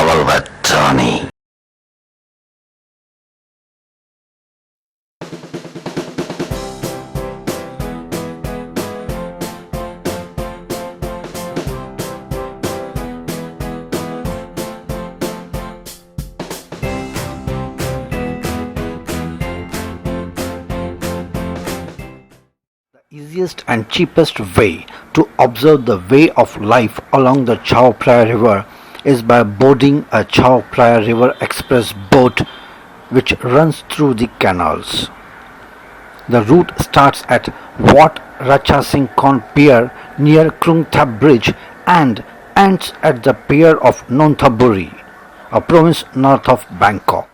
Velvet Journey. Easiest and cheapest way to observe the way of life along the Chao Phraya River is by boarding a Chao Phraya River Express boat which runs through the canals. The route starts at Wat Ratchasingkon Pier near Krung Thap Bridge and ends at the pier of Nonthaburi, a province north of Bangkok.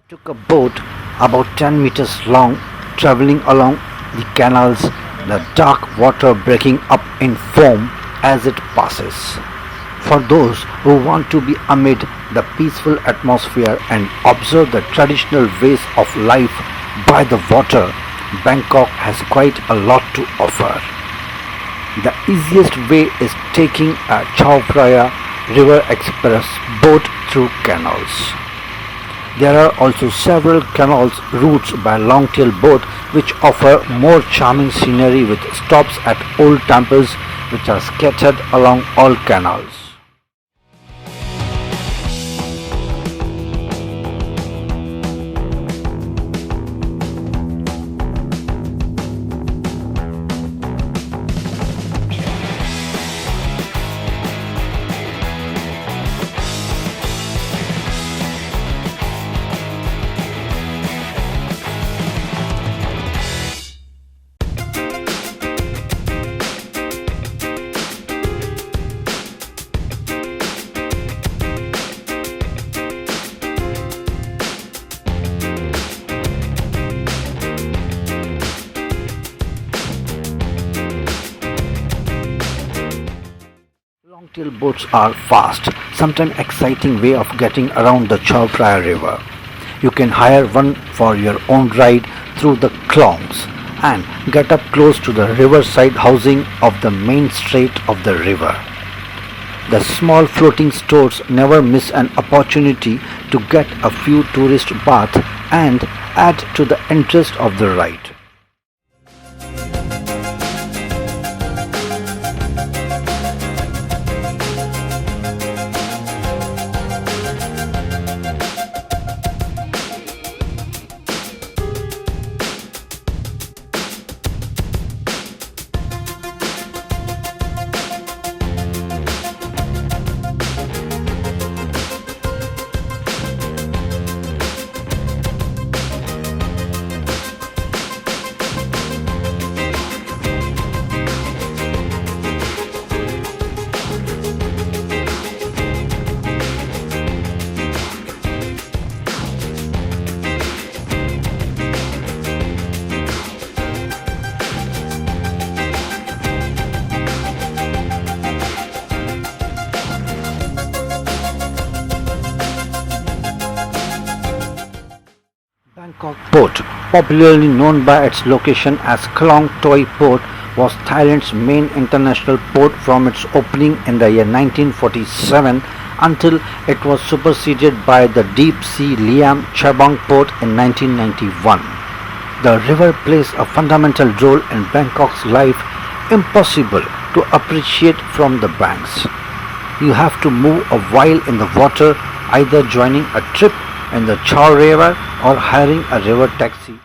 Took a boat about 10 meters long traveling along the canals, the dark water breaking up in foam as it passes. For those who want to be amid the peaceful atmosphere and observe the traditional ways of life by the water, Bangkok has quite a lot to offer. The easiest way is taking a Chao Phraya River Express boat through canals. There are also several canals routes by longtail boat which offer more charming scenery with stops at old temples which are scattered along all canals. Longtail boats are fast, sometimes exciting way of getting around the Chao Phraya River. You can hire one for your own ride through the klongs and get up close to the riverside housing of the main strait of the river. The small floating stores never miss an opportunity to get a few tourist baths and add to the interest of the ride. Bangkok Port, popularly known by its location as Klong Toi Port, was Thailand's main international port from its opening in the year 1947 until it was superseded by the deep-sea Liam Chabang Port in 1991. The river plays a fundamental role in Bangkok's life, impossible to appreciate from the banks. You have to move a while in the water, either joining a trip in the Chao River or hiring a river taxi.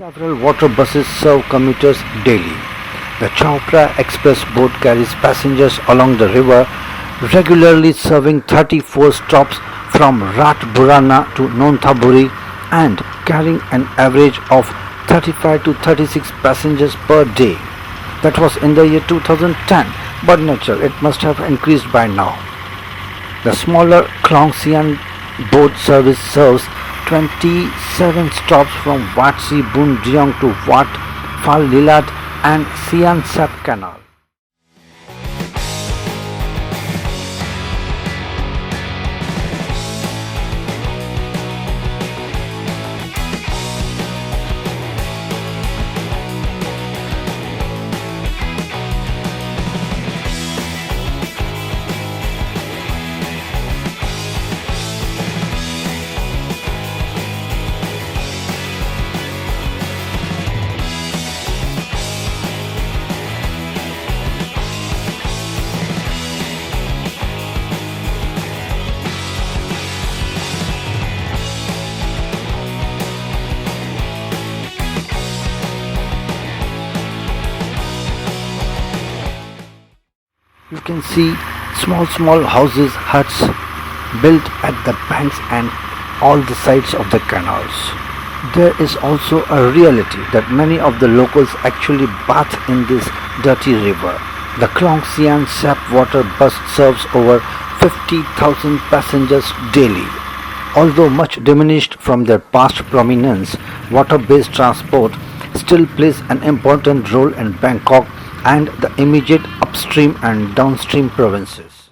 Several water buses serve commuters daily. The Chao Express boat carries passengers along the river, regularly serving 34 stops from Ratburana to Nonthaburi and carrying an average of 35 to 36 passengers per day. That was in the year 2010, but naturally it must have increased by now. The smaller Klong Sian boat service serves 27 stops from Wat Si Bun Diong to Wat Phal Lilat and Sian Sap Canal. You can see small houses, huts built at the banks and all the sides of the canals. There is also a reality that many of the locals actually bath in this dirty river. The Klong Sian Sap water bus serves over 50,000 passengers daily. Although much diminished from their past prominence, water-based transport still plays an important role in Bangkok and the immediate upstream and downstream provinces.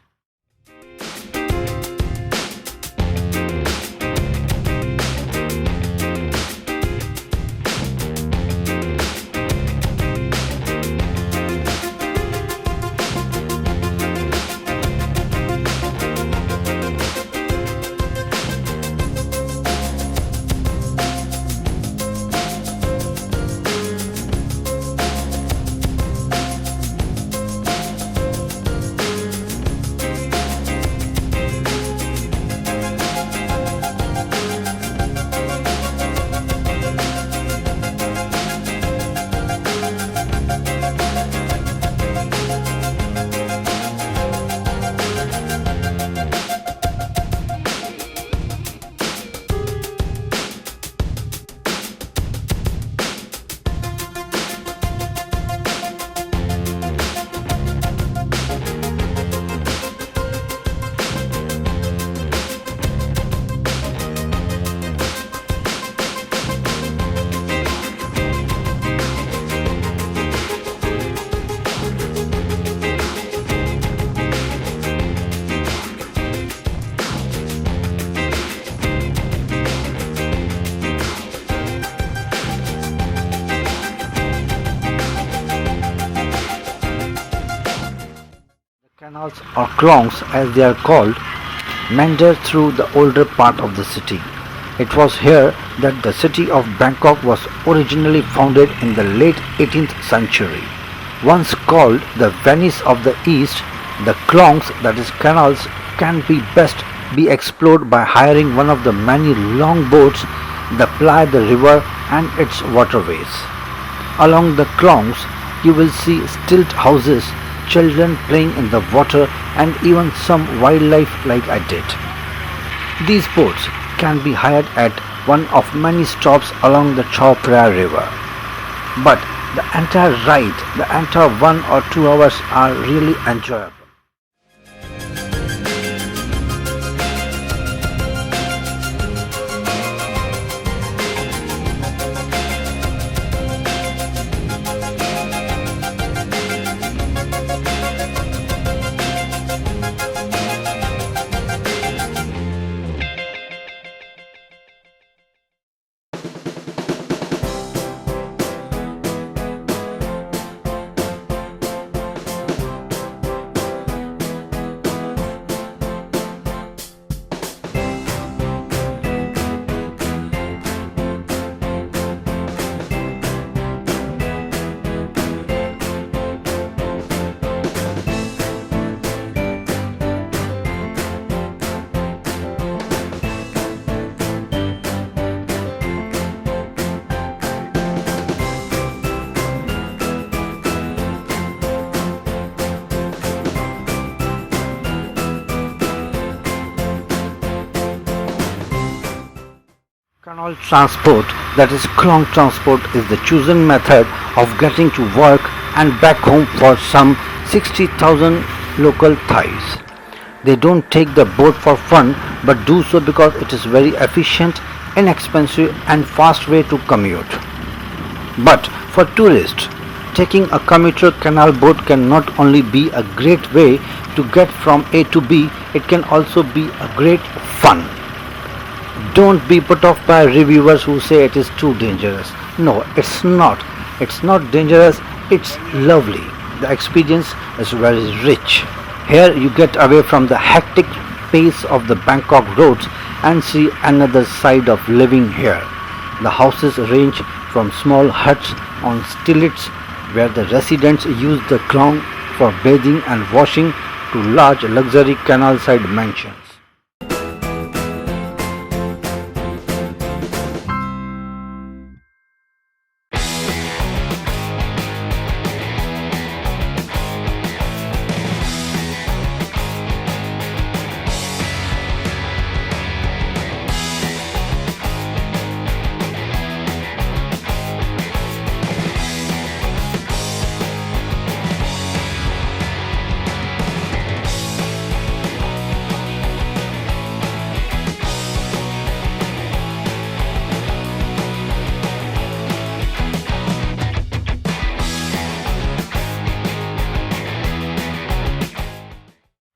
Canals or klongs as they are called meander through the older part of the city. It was here that the city of Bangkok was originally founded in the late 18th century. Once called the Venice of the East, the klongs, that is canals, can be best be explored by hiring one of the many long boats that ply the river and its waterways. Along the klongs, you will see stilt houses, children playing in the water, and even some wildlife like I did. These boats can be hired at one of many stops along the Chao River. But the entire ride, the entire 1 or 2 hours are really enjoyable. Canal transport, that is klong transport, is the chosen method of getting to work and back home for some 60,000 local Thais. They don't take the boat for fun but do so because it is very efficient, inexpensive and fast way to commute. But for tourists, taking a commuter canal boat can not only be a great way to get from A to B, it can also be a great fun. Don't be put off by reviewers who say it is too dangerous. No, it's not. It's not dangerous, it's lovely. The experience is very rich. Here you get away from the hectic pace of the Bangkok roads and see another side of living here. The houses range from small huts on stilts where the residents use the klong for bathing and washing to large luxury canal side mansions.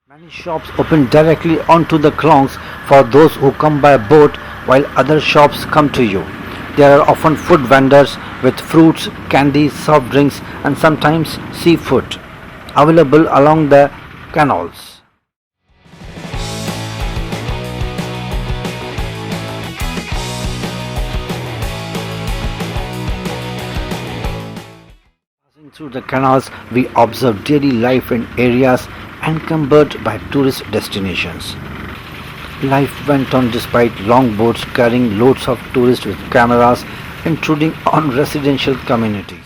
Many shops open directly onto the klongs for those who come by boat, while other shops come to you. There are often food vendors with fruits, candy, soft drinks and sometimes seafood available along the canals. Passing through the canals, we observe daily life in areas encumbered by tourist destinations. Life went on despite long boats carrying loads of tourists with cameras intruding on residential communities.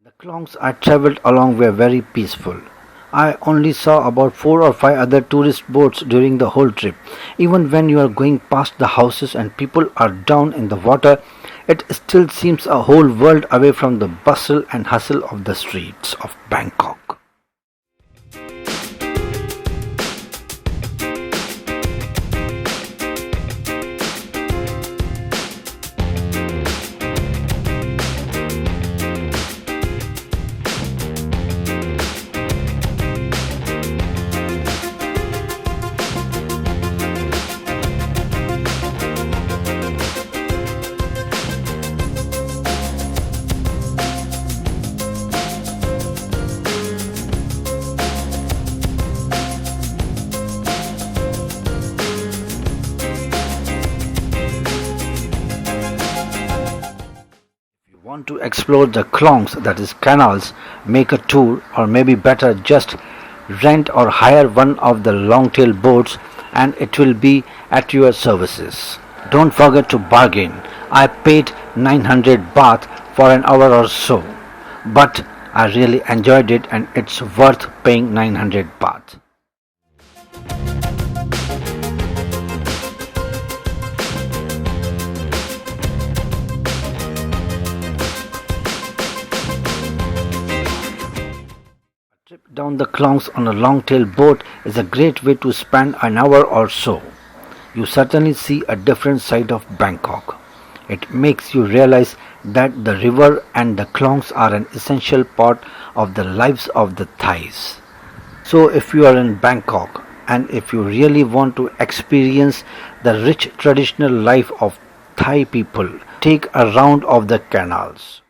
The klongs I travelled along were very peaceful. I only saw about 4 or 5 other tourist boats during the whole trip. Even when you are going past the houses and people are down in the water, it still seems a whole world away from the bustle and hustle of the streets of Bangkok. want to explore the klongs, that is canals, make a tour, or maybe better just rent or hire one of the long-tail boats and it will be at your services. Don't forget to bargain. I paid 900 baht for an hour or so, but I really enjoyed it and it's worth paying 900 baht. Trip down the klongs on a long-tail boat is a great way to spend an hour or so. You certainly see a different side of Bangkok. It makes you realize that the river and the klongs are an essential part of the lives of the Thais. So if you are in Bangkok and if you really want to experience the rich traditional life of Thai people, take a round of the canals.